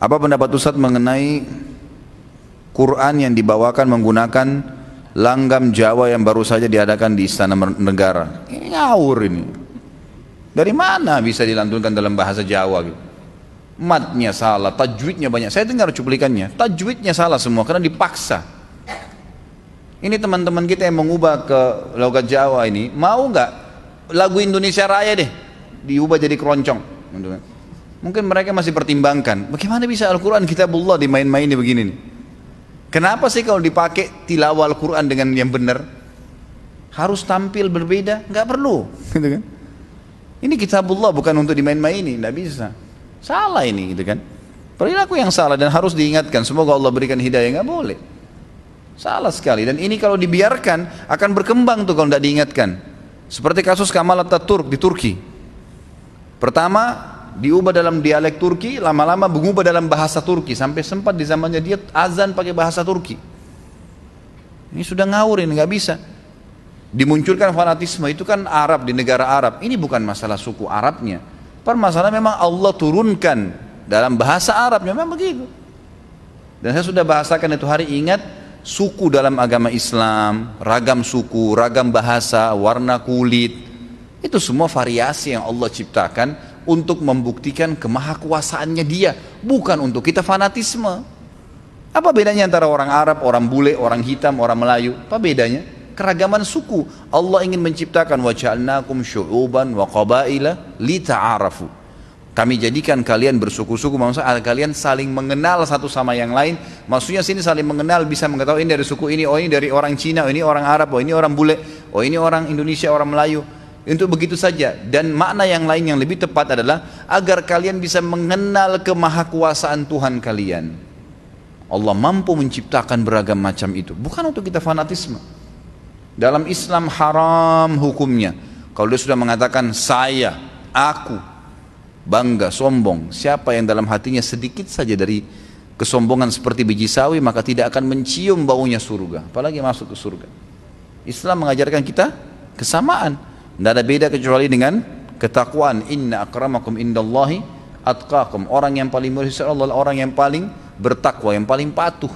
Apa pendapat Ustadz mengenai Quran yang dibawakan menggunakan langgam Jawa yang baru saja diadakan di Istana Negara? Ini ngawur ini. Dari mana bisa dilantunkan dalam bahasa Jawa gitu? Matnya salah, tajwidnya banyak. Saya dengar cuplikannya, tajwidnya salah semua karena dipaksa. Ini teman-teman kita yang mengubah ke logat Jawa ini, mau nggak lagu Indonesia Raya deh diubah jadi keroncong? Mungkin mereka masih pertimbangkan, bagaimana bisa Al-Quran Kitabullah dimain-maini begini nih? Kenapa sih kalau dipakai tilawah Al-Quran dengan yang benar harus tampil berbeda? Nggak perlu, gitu kan? Ini Kitabullah bukan untuk dimain-maini, nggak bisa. Salah ini, gitu kan? Perilaku yang salah dan harus diingatkan. Semoga Allah berikan hidayah. Nggak boleh. Salah sekali. Dan ini kalau dibiarkan akan berkembang tuh kalau tidak diingatkan. Seperti kasus Kamal Atatürk di Turki. Pertama diubah dalam dialek Turki, lama-lama mengubah dalam bahasa Turki, sampai sempat di zamannya dia azan pakai bahasa Turki. Ini sudah ngawur, ini nggak bisa. Dimunculkan fanatisme, itu kan Arab, di negara Arab. Ini bukan masalah suku Arabnya, permasalahan memang Allah turunkan dalam bahasa Arab, memang begitu. Dan saya sudah bahasakan itu hari, ingat, suku dalam agama Islam, ragam suku, ragam bahasa, warna kulit, itu semua variasi yang Allah ciptakan untuk membuktikan kemahakuasaannya Dia, bukan untuk kita fanatisme. Apa bedanya antara orang Arab, orang bule, orang hitam, orang Melayu? Apa bedanya? Keragaman suku. Allah ingin menciptakan wa ja'alnakum syu'uban wa qabaila lita'arafu. Kami jadikan kalian bersuku-suku, maksudnya kalian saling mengenal satu sama yang lain. Maksudnya sini saling mengenal, bisa mengetahui ini dari suku ini, oh ini dari orang Cina, oh ini orang Arab, oh ini orang bule, oh ini orang Indonesia, orang Melayu. Untuk begitu saja. Dan makna yang lain yang lebih tepat adalah agar kalian bisa mengenal kemahakuasaan Tuhan kalian. Allah mampu menciptakan beragam macam itu, bukan untuk kita fanatisme. Dalam Islam haram hukumnya kalau dia sudah mengatakan saya, aku, bangga, sombong. Siapa yang dalam hatinya sedikit saja dari kesombongan seperti biji sawi, maka tidak akan mencium baunya surga, apalagi masuk ke surga. Islam mengajarkan kita kesamaan, tidak ada beda kecuali dengan ketakwaan. Inna akramakum indallahi atqakum. Orang yang paling mulia Allah, orang yang paling bertakwa, yang paling patuh,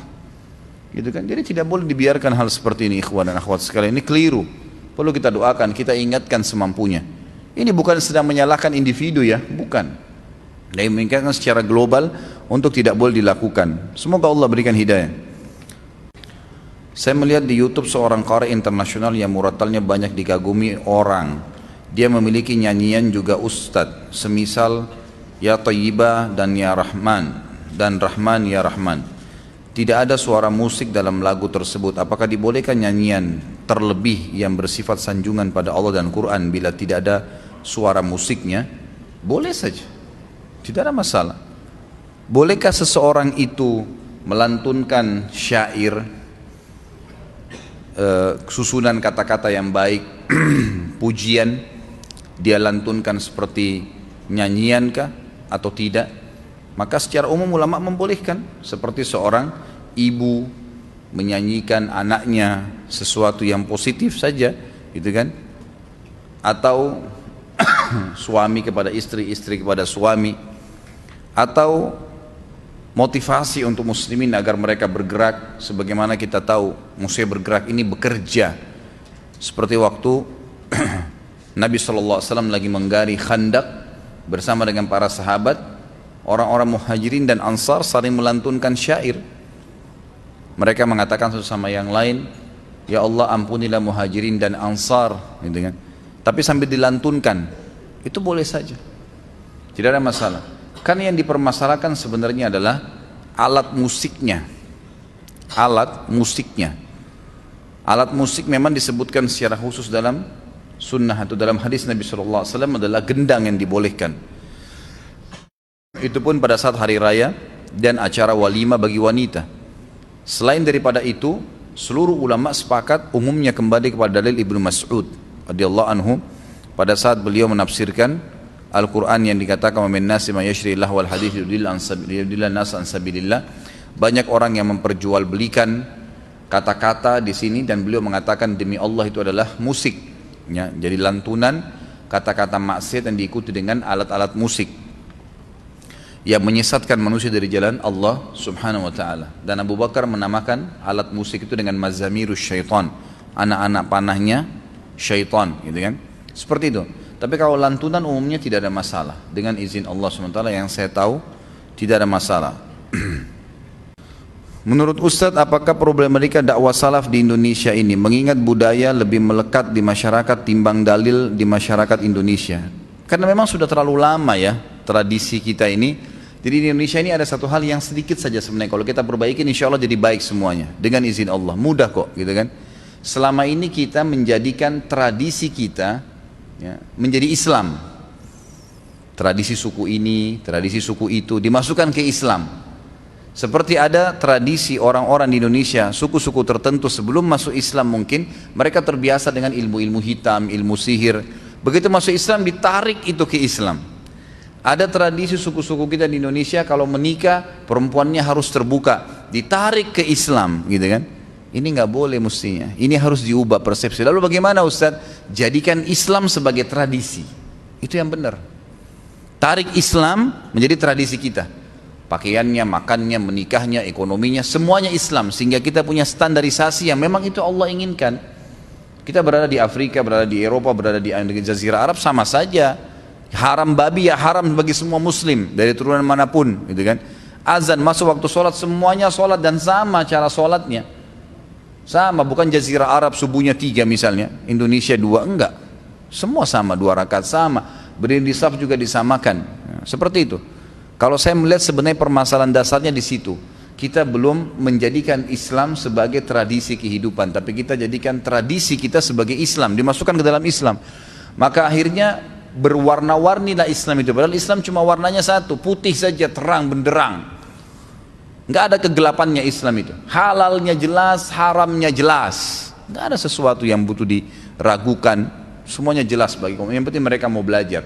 gitu kan. Jadi tidak boleh dibiarkan hal seperti ini, ikhwan dan akhwat sekalian. Ini keliru, perlu kita doakan, kita ingatkan semampunya. Ini bukan sedang menyalahkan individu ya, bukan. Dan mengingatkan secara global untuk tidak boleh dilakukan. Semoga Allah berikan hidayah. Saya melihat di YouTube seorang qari internasional yang murattalnya banyak dikagumi orang. Dia memiliki nyanyian juga ustadz, semisal Ya Tayyibah dan Ya Rahman dan Rahman Ya Rahman. Tidak ada suara musik dalam lagu tersebut. Apakah dibolehkan nyanyian terlebih yang bersifat sanjungan pada Allah dan Quran bila tidak ada suara musiknya? Boleh saja, tidak ada masalah. Bolehkah seseorang itu melantunkan syair, susunan kata-kata yang baik, pujian, dia lantunkan seperti nyanyiankah atau tidak? Maka secara umum ulama membolehkan, seperti seorang ibu menyanyikan anaknya sesuatu yang positif saja, gitu kan? Atau suami kepada istri, istri kepada suami, atau motivasi untuk muslimin agar mereka bergerak. Sebagaimana kita tahu musuh bergerak ini bekerja, seperti waktu Nabi SAW lagi menggali Khandaq bersama dengan para sahabat. Orang-orang muhajirin dan ansar saling melantunkan syair. Mereka mengatakan satu sama yang lain, ya Allah ampunilah muhajirin dan ansar, gitu kan. Tapi sambil dilantunkan, itu boleh saja, tidak ada masalah. Kan yang dipermasalahkan sebenarnya adalah alat musiknya. Alat musiknya. Alat musik memang disebutkan secara khusus dalam sunnah atau dalam hadis Nabi SAW adalah gendang yang dibolehkan. Itu pun pada saat hari raya dan acara walimah bagi wanita. Selain daripada itu, seluruh ulama sepakat umumnya kembali kepada dalil Ibnu Mas'ud radhiyallahu anhu pada saat beliau menafsirkan Al-Quran yang dikatakan wa min nasi may yashri lahu wal hadits yudillan nas an sabilillah. Banyak orang yang memperjualbelikan kata-kata di sini, dan beliau mengatakan demi Allah itu adalah musik, ya, jadi lantunan kata-kata maksiat yang diikuti dengan alat-alat musik. yang menyesatkan manusia dari jalan Allah subhanahu wa ta'ala. Dan Abu Bakar menamakan alat musik itu dengan mazamirus syaitan, anak-anak panahnya syaitan, gitu kan. Seperti itu. Tapi kalau lantunan umumnya tidak ada masalah. Dengan izin Allah subhanahu wa ta'ala yang saya tahu tidak ada masalah. Menurut Ustadz, apakah problematika dakwah salaf di Indonesia ini mengingat budaya lebih melekat di masyarakat timbang dalil di masyarakat Indonesia? Karena memang sudah terlalu lama ya tradisi kita ini. Jadi di Indonesia ini ada satu hal yang sedikit saja sebenarnya. Kalau kita perbaiki insya Allah jadi baik semuanya. Dengan izin Allah, mudah kok gitu kan. Selama ini kita menjadikan tradisi kita ya, menjadi Islam. Tradisi suku ini, tradisi suku itu dimasukkan ke Islam. Seperti ada tradisi orang-orang di Indonesia, suku-suku tertentu sebelum masuk Islam mungkin mereka terbiasa dengan ilmu-ilmu hitam, ilmu sihir. Begitu masuk Islam ditarik itu ke Islam. Ada tradisi suku-suku kita di Indonesia kalau menikah perempuannya harus terbuka, ditarik ke Islam gitu kan. Ini nggak boleh mestinya, ini harus diubah persepsi. Lalu bagaimana Ustadz? Jadikan Islam sebagai tradisi, itu yang benar. Tarik Islam menjadi tradisi kita. Pakaiannya, makannya, menikahnya, ekonominya, semuanya Islam. Sehingga kita punya standarisasi yang memang itu Allah inginkan. Kita berada di Afrika, berada di Eropa, berada di Jazirah Arab sama saja. Haram babi ya haram bagi semua muslim dari turunan manapun gitu kan. Azan masuk waktu sholat semuanya sholat dan sama cara sholatnya. Sama, bukan Jazirah Arab subuhnya 3 misalnya, Indonesia 2, enggak. Semua sama, 2 rakaat sama. Berdiri di saf juga disamakan. Seperti itu. Kalau saya melihat sebenarnya permasalahan dasarnya di situ. Kita belum menjadikan Islam sebagai tradisi kehidupan, tapi kita jadikan tradisi kita sebagai Islam, dimasukkan ke dalam Islam. Maka akhirnya berwarna-warnilah Islam itu. Padahal Islam cuma warnanya satu, putih saja, terang benderang. Nggak ada kegelapannya Islam itu. Halalnya jelas, haramnya jelas. Nggak ada sesuatu yang butuh diragukan. Semuanya jelas bagi kaum. Yang penting mereka mau belajar.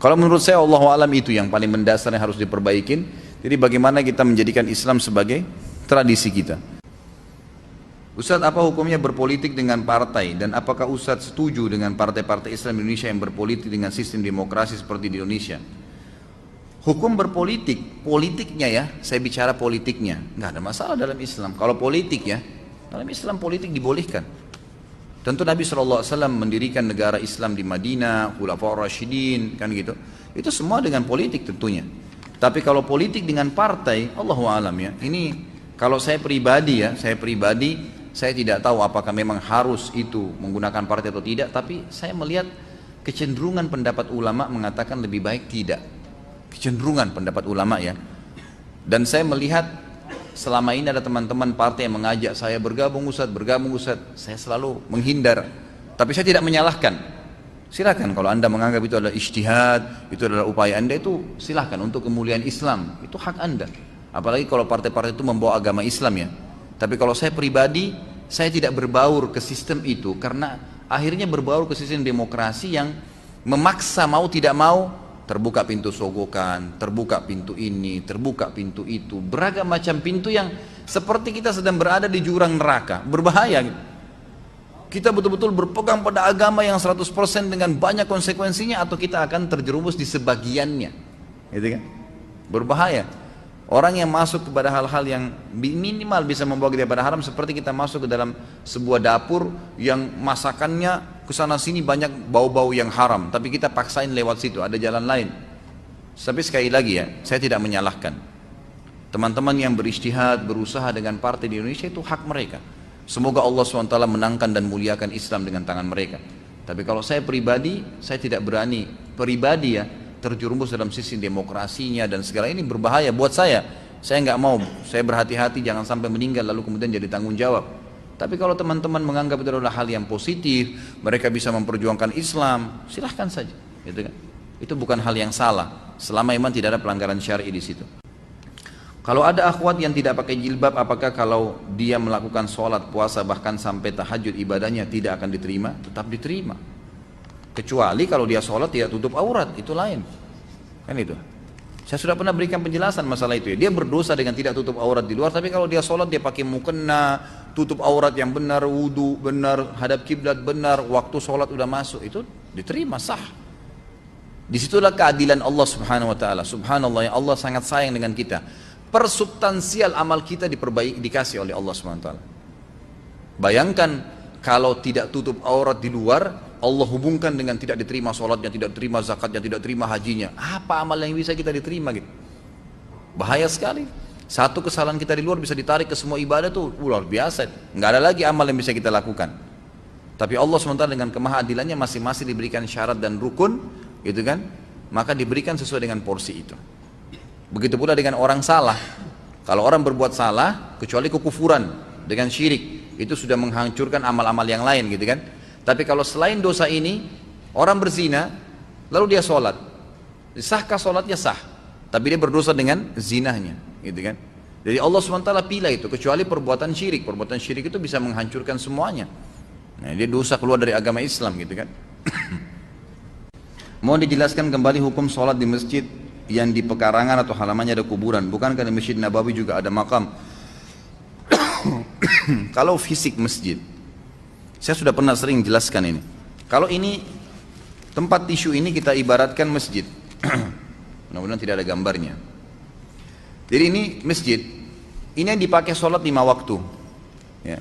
Kalau menurut saya Allah alam itu yang paling mendasar yang harus diperbaikin. Jadi bagaimana kita menjadikan Islam sebagai tradisi kita. Ustadz, apa hukumnya berpolitik dengan partai dan apakah Ustadz setuju dengan partai-partai Islam Indonesia yang berpolitik dengan sistem demokrasi seperti di Indonesia? Hukum berpolitik, politiknya ya, saya bicara politiknya, nggak ada masalah dalam Islam. Kalau politik ya, dalam Islam politik dibolehkan. Tentu Nabi SAW mendirikan negara Islam di Madinah, Khulafaur Rasyidin, kan gitu. Itu semua dengan politik tentunya. Tapi kalau politik dengan partai, Allahu alam ya, ini kalau saya pribadi ya, saya tidak tahu apakah memang harus itu menggunakan partai atau tidak, tapi saya melihat kecenderungan pendapat ulama mengatakan lebih baik tidak. Kecenderungan pendapat ulama ya. Dan saya melihat selama ini ada teman-teman partai yang mengajak saya bergabung Ustadz, saya selalu menghindar. Tapi saya tidak menyalahkan. Silakan kalau Anda menganggap itu adalah ijtihad, itu adalah upaya Anda, itu silakan untuk kemuliaan Islam, itu hak Anda. Apalagi kalau partai-partai itu membawa agama Islam ya. Tapi kalau saya pribadi, saya tidak berbaur ke sistem itu karena akhirnya berbaur ke sistem demokrasi yang memaksa mau tidak mau terbuka pintu sogokan, terbuka pintu ini, terbuka pintu itu, beragam macam pintu yang seperti kita sedang berada di jurang neraka, berbahaya gitu. Kita betul-betul berpegang pada agama yang 100% dengan banyak konsekuensinya atau kita akan terjerumus di sebagiannya, gitu kan? Berbahaya. Orang yang masuk kepada hal-hal yang minimal bisa membawa kita pada haram, seperti kita masuk ke dalam sebuah dapur yang masakannya kesana sini banyak bau-bau yang haram, tapi kita paksain lewat situ, ada jalan lain. Tapi sekali lagi ya, saya tidak menyalahkan. Teman-teman yang berijtihad, berusaha dengan partai di Indonesia itu hak mereka. Semoga Allah SWT menangkan dan muliakan Islam dengan tangan mereka. Tapi kalau saya pribadi, saya tidak berani pribadi ya terjerumus dalam sisi demokrasinya dan segala ini berbahaya buat saya. Saya nggak mau, saya berhati-hati jangan sampai meninggal lalu kemudian jadi tanggung jawab. Tapi kalau teman-teman menganggap itu adalah hal yang positif, mereka bisa memperjuangkan Islam, silahkan saja, gitu kan? Itu bukan hal yang salah, selama iman tidak ada pelanggaran syar'i di situ. Kalau ada akhwat yang tidak pakai jilbab, apakah kalau dia melakukan sholat, puasa, bahkan sampai tahajud ibadahnya tidak akan diterima? Tetap diterima. Kecuali kalau dia sholat tidak tutup aurat, itu lain. Kan itu. Saya sudah pernah berikan penjelasan masalah itu ya. Dia berdosa dengan tidak tutup aurat di luar, tapi kalau dia sholat dia pakai mukena, tutup aurat yang benar, wudu benar, hadap kiblat benar, waktu sholat udah masuk, itu diterima, sah. Disitulah keadilan Allah Subhanahu wa taala. Subhanallah, ya Allah sangat sayang dengan kita. Persubstansial amal kita diperbaiki, dikasih oleh Allah Subhanahu wa taala. Bayangkan kalau tidak tutup aurat di luar, Allah hubungkan dengan tidak diterima sholatnya, tidak diterima zakatnya, tidak diterima hajinya. Apa amal yang bisa kita diterima gitu? Bahaya sekali. Satu kesalahan kita di luar bisa ditarik ke semua ibadah tuh luar biasa. Nggak ada lagi amal yang bisa kita lakukan. Tapi Allah SWT dengan kemahadilannya masing-masing diberikan syarat dan rukun, gitu kan? Maka diberikan sesuai dengan porsi itu. Begitu pula dengan orang salah. Kalau orang berbuat salah, kecuali kekufuran dengan syirik, itu sudah menghancurkan amal-amal yang lain, gitu kan? Tapi kalau selain dosa ini, orang berzina, lalu dia sholat, sahkah sholatnya? Sah, tapi dia berdosa dengan zinahnya, gitu kan? Jadi Allah SWT pilih itu, kecuali perbuatan syirik. Perbuatan syirik itu bisa menghancurkan semuanya. Nah, dia dosa keluar dari agama Islam, gitu kan? Mohon dijelaskan kembali hukum sholat di masjid yang di pekarangan atau halamannya ada kuburan. Bukankah di Masjid Nabawi juga ada makam? Kalau fisik masjid, saya sudah pernah sering jelaskan ini. Kalau ini tempat tisu ini kita ibaratkan masjid. Mudah-mudahan tidak ada gambarnya. Jadi ini masjid, ini yang dipakai sholat 5 waktu. Ya.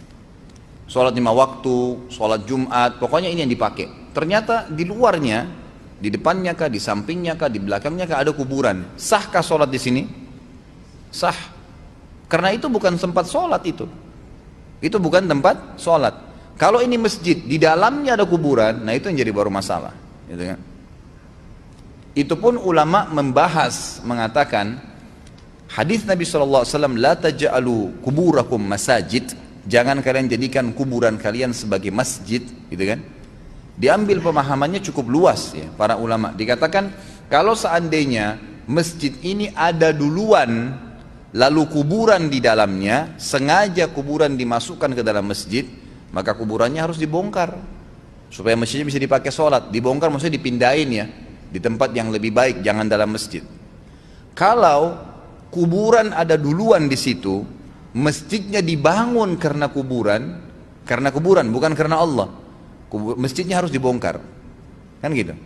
Sholat 5 waktu, sholat Jumat, pokoknya ini yang dipakai. Ternyata di luarnya, di depannya kah, di sampingnya kah, di belakangnya kah ada kuburan. Sahkah sholat di sini? Sah. Karena itu bukan tempat sholat itu. Itu bukan tempat sholat. Kalau ini masjid, di dalamnya ada kuburan, nah itu yang jadi baru masalah. Gitu kan? Itu pun ulama membahas, mengatakan hadis Nabi SAW, la taj'alu kuburakum masajid, jangan kalian jadikan kuburan kalian sebagai masjid, gitu kan? Diambil pemahamannya cukup luas ya para ulama. Dikatakan kalau seandainya masjid ini ada duluan, lalu kuburan di dalamnya, sengaja kuburan dimasukkan ke dalam masjid, maka kuburannya harus dibongkar supaya masjidnya bisa dipakai sholat. Dibongkar maksudnya dipindahin ya, di tempat yang lebih baik, jangan dalam masjid. Kalau kuburan ada duluan di situ, masjidnya dibangun karena kuburan bukan karena Allah, masjidnya harus dibongkar, kan gitu.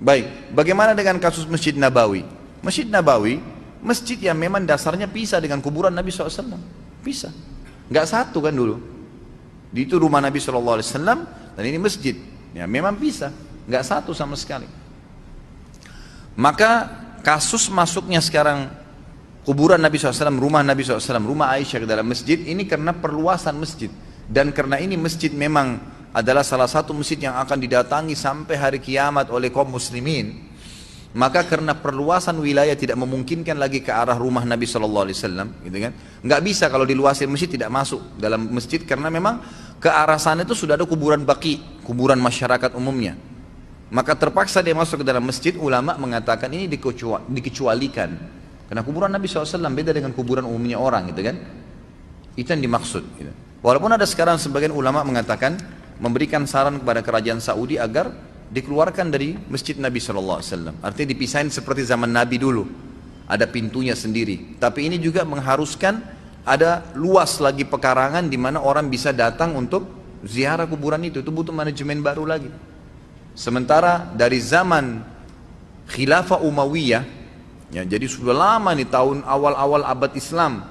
Baik, bagaimana dengan kasus Masjid Nabawi? Masjid Nabawi, masjid yang memang dasarnya pisah dengan kuburan Nabi SAW, pisah, nggak satu kan dulu. Itu rumah Nabi SAW dan ini masjid, ya memang pisah, nggak satu sama sekali. Maka kasus masuknya sekarang kuburan Nabi SAW, rumah Nabi SAW, rumah Aisyah ke dalam masjid, ini karena perluasan masjid. Dan karena ini masjid memang adalah salah satu masjid yang akan didatangi sampai hari kiamat oleh kaum muslimin, maka karena perluasan wilayah tidak memungkinkan lagi ke arah rumah Nabi SAW, gitu kan? Nggak bisa kalau diluasin masjid tidak masuk dalam masjid, karena memang ke arah sana itu sudah ada kuburan baki, kuburan masyarakat umumnya. Maka terpaksa dia masuk ke dalam masjid. Ulama mengatakan ini dikecualikan, karena kuburan Nabi SAW beda dengan kuburan umumnya orang, gitu kan? Itu yang dimaksud, gitu. Walaupun ada sekarang sebagian ulama mengatakan, memberikan saran kepada kerajaan Saudi agar dikeluarkan dari masjid Nabi SAW, artinya dipisahin seperti zaman Nabi dulu, ada pintunya sendiri. Tapi ini juga mengharuskan ada luas lagi pekarangan di mana orang bisa datang untuk ziarah kuburan itu butuh manajemen baru lagi. Sementara dari zaman Khilafah Umayyah, ya, jadi sudah lama nih, tahun awal-awal abad Islam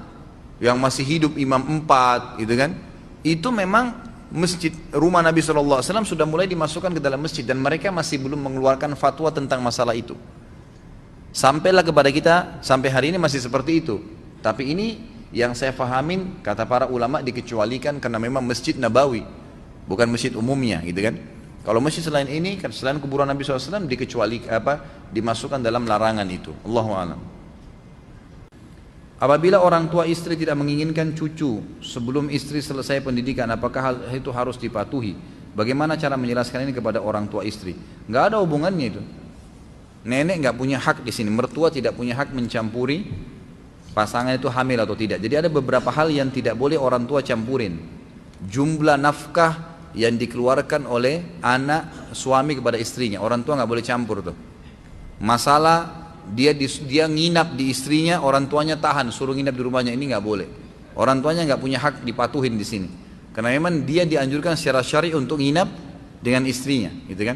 yang masih hidup Imam 4, gitu kan? Itu memang masjid rumah Nabi SAW sudah mulai dimasukkan ke dalam masjid, dan mereka masih belum mengeluarkan fatwa tentang masalah itu. Sampailah kepada kita sampai hari ini masih seperti itu. Tapi ini yang saya fahamin, kata para ulama, dikecualikan karena memang Masjid Nabawi, bukan masjid umumnya, gitu kan? Kalau masjid selain ini, selain kuburan Nabi SAW, dimasukkan dalam larangan itu. Allahu a'lam. Apabila orang tua istri tidak menginginkan cucu sebelum istri selesai pendidikan, apakah hal itu harus dipatuhi? Bagaimana cara menjelaskan ini kepada orang tua istri? Nggak ada hubungannya itu. Nenek nggak punya hak di sini, mertua tidak punya hak mencampuri pasangan itu hamil atau tidak. Jadi ada beberapa hal yang tidak boleh orang tua campurin. Jumlah nafkah yang dikeluarkan oleh anak suami kepada istrinya, orang tua nggak boleh campur tuh. Masalah dia nginap di istrinya, orang tuanya tahan suruh nginap di rumahnya, ini nggak boleh. Orang tuanya nggak punya hak dipatuhin di sini, karena memang dia dianjurkan secara syar'i untuk nginap dengan istrinya, gitu kan?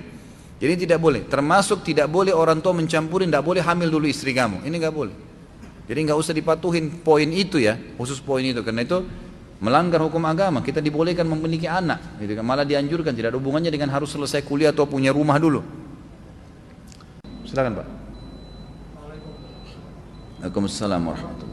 Jadi tidak boleh, termasuk tidak boleh orang tua mencampurin, tidak boleh hamil dulu istri kamu, ini nggak boleh. Jadi nggak usah dipatuhin poin itu ya, khusus poin itu, karena itu melanggar hukum agama. Kita dibolehkan memiliki anak, gitu kan? Malah dianjurkan, tidak ada hubungannya dengan harus selesai kuliah atau punya rumah dulu. Silakan Pak. Waalaikumsalam warahmatullahi wabarakatuh.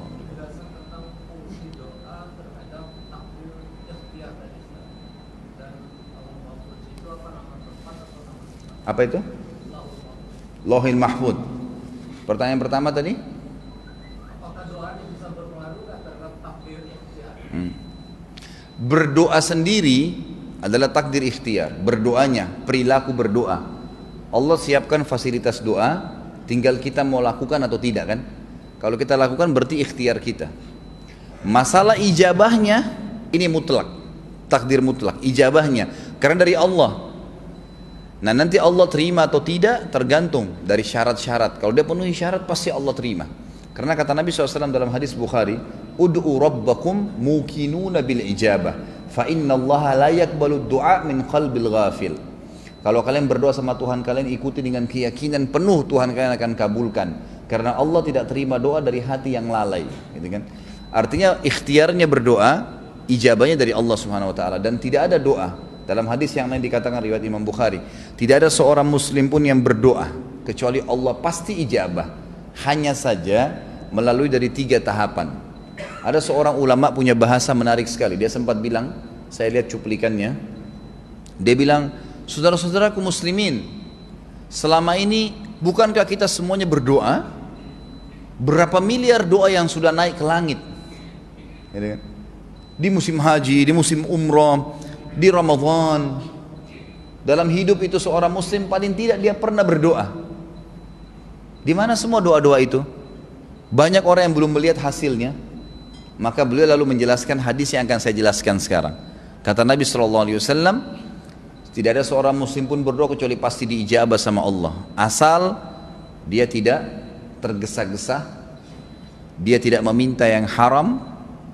Apa itu? Lauhil Mahfud. Pertanyaan pertama tadi? Apakah doa ini bisa berpengaruh terhadap takdir ikhtiar? Berdoa sendiri adalah takdir ikhtiar. Berdoanya, perilaku berdoa. Allah siapkan fasilitas doa, tinggal kita mau lakukan atau tidak kan? Kalau kita lakukan berarti ikhtiar kita. Masalah ijabahnya ini mutlak, takdir mutlak, ijabahnya karena dari Allah. Nah nanti Allah terima atau tidak tergantung dari syarat-syarat. Kalau dia penuhi syarat pasti Allah terima. Karena kata Nabi SAW dalam hadis Bukhari, Ud'u rabbakum mukinuna bil ijabah, fa inna Allah la yakbalu du'a min qalbil ghafil. Kalau kalian berdoa sama Tuhan kalian, ikuti dengan keyakinan penuh Tuhan kalian akan kabulkan. Karena Allah tidak terima doa dari hati yang lalai, gitu kan? Artinya ikhtiarnya berdoa, ijabahnya dari Allah Subhanahu Wa Taala, dan tidak ada doa. Dalam hadis yang lain dikatakan riwayat Imam Bukhari, tidak ada seorang muslim pun yang berdoa kecuali Allah pasti ijabah. Hanya saja melalui dari 3 tahapan. Ada seorang ulama punya bahasa menarik sekali. Dia sempat bilang, saya lihat cuplikannya. Dia bilang, saudara-saudaraku muslimin, selama ini bukankah kita semuanya berdoa? Berapa miliar doa yang sudah naik ke langit? Di musim haji, di musim umrah, di Ramadan. Dalam hidup itu seorang muslim paling tidak dia pernah berdoa. Di mana semua doa-doa itu? Banyak orang yang belum melihat hasilnya. Maka beliau lalu menjelaskan hadis yang akan saya jelaskan sekarang. Kata Nabi SAW, tidak ada seorang muslim pun berdoa kecuali pasti diijabah sama Allah. Asal dia tidak tergesa-gesa, dia tidak meminta yang haram,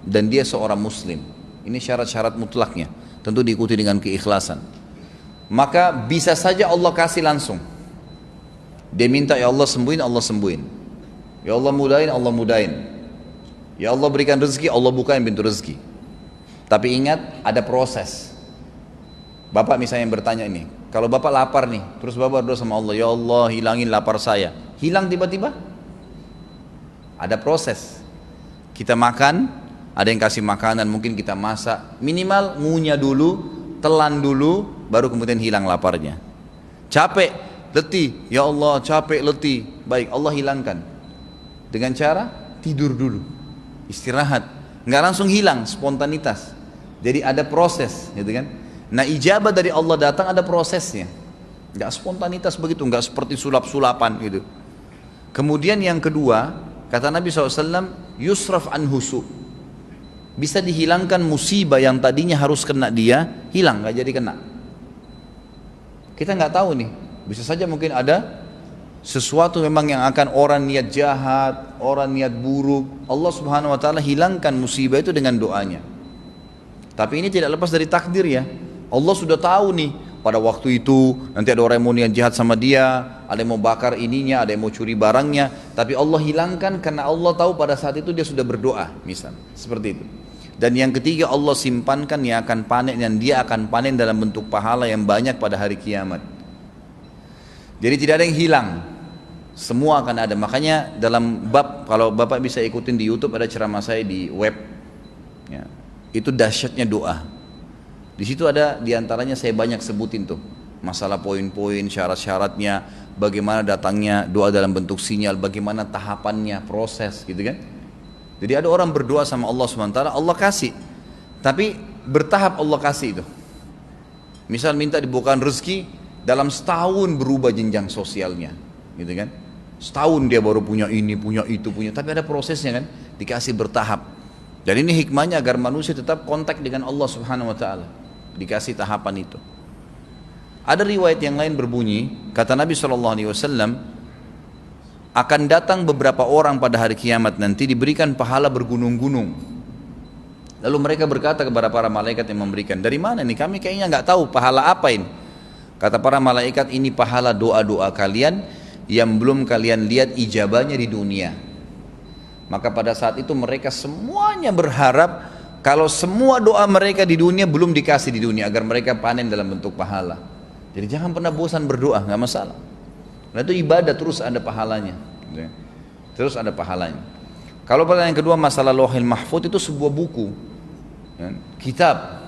dan dia seorang muslim. Ini syarat-syarat mutlaknya. Tentu diikuti dengan keikhlasan. Maka bisa saja Allah kasih langsung. Dia minta, ya Allah sembuhin, Allah sembuhin. Ya Allah mudahin, Allah mudahin. Ya Allah berikan rezeki, Allah bukain pintu rezeki. Tapi ingat, ada proses. Bapak misalnya yang bertanya ini, kalau Bapak lapar nih, terus Bapak berdoa sama Allah, ya Allah hilangin lapar saya. Hilang tiba-tiba? Ada proses. Kita makan, ada yang kasih makanan, mungkin kita masak, minimal ngunyah dulu, telan dulu, baru kemudian hilang laparnya. Capek, letih, ya Allah capek, letih, baik Allah hilangkan. Dengan cara tidur dulu, istirahat, nggak langsung hilang, spontanitas. Jadi ada proses, gitu kan? Nah ijabah dari Allah datang ada prosesnya, nggak spontanitas begitu, nggak seperti sulap-sulapan gitu. Kemudian yang kedua, kata Nabi SAW, yusraf an husu. Bisa dihilangkan musibah yang tadinya harus kena dia, hilang, gak jadi kena. Kita nggak tahu nih, bisa saja mungkin ada sesuatu memang yang akan orang niat jahat, orang niat buruk, Allah Subhanahu Wa Taala hilangkan musibah itu dengan doanya. Tapi ini tidak lepas dari takdir ya. Allah sudah tahu nih, pada waktu itu nanti ada orang yang mau niat jahat sama dia, ada yang mau bakar ininya, ada yang mau curi barangnya, tapi Allah hilangkan karena Allah tahu pada saat itu dia sudah berdoa, misal seperti itu. Dan yang ketiga, Allah simpankan yang akan panen, dan dia akan panen dalam bentuk pahala yang banyak pada hari kiamat. Jadi tidak ada yang hilang, semua akan ada. Makanya dalam bab, kalau Bapak bisa ikutin di YouTube, ada ceramah saya di web ya, itu dahsyatnya doa. Di situ ada diantaranya saya banyak sebutin tuh masalah poin-poin, syarat-syaratnya, bagaimana datangnya doa dalam bentuk sinyal, bagaimana tahapannya, proses gitu kan. Jadi ada orang berdoa sama Allah SWT, Allah kasih, tapi bertahap Allah kasih itu. Misal minta dibukakan rezeki, dalam setahun berubah jenjang sosialnya, gitu kan? Setahun dia baru punya ini, punya itu, punya, tapi ada prosesnya kan, dikasih bertahap. Dan ini hikmahnya agar manusia tetap kontak dengan Allah Subhanahu Wa Taala, dikasih tahapan itu. Ada riwayat yang lain berbunyi, kata Nabi SAW, akan datang beberapa orang pada hari kiamat nanti diberikan pahala bergunung-gunung. Lalu mereka berkata kepada para malaikat yang memberikan, dari mana nih? Kami kayaknya nggak tahu pahala apa ini. Kata para malaikat, ini pahala doa-doa kalian yang belum kalian lihat ijabahnya di dunia. Maka pada saat itu mereka semuanya berharap kalau semua doa mereka di dunia belum dikasih di dunia, agar mereka panen dalam bentuk pahala. Jadi jangan pernah bosan berdoa, nggak masalah. Nah itu ibadah, terus ada pahalanya. Terus ada pahalanya. Kalau pertanyaan kedua masalah Lauhil Mahfuz, itu sebuah buku, kitab.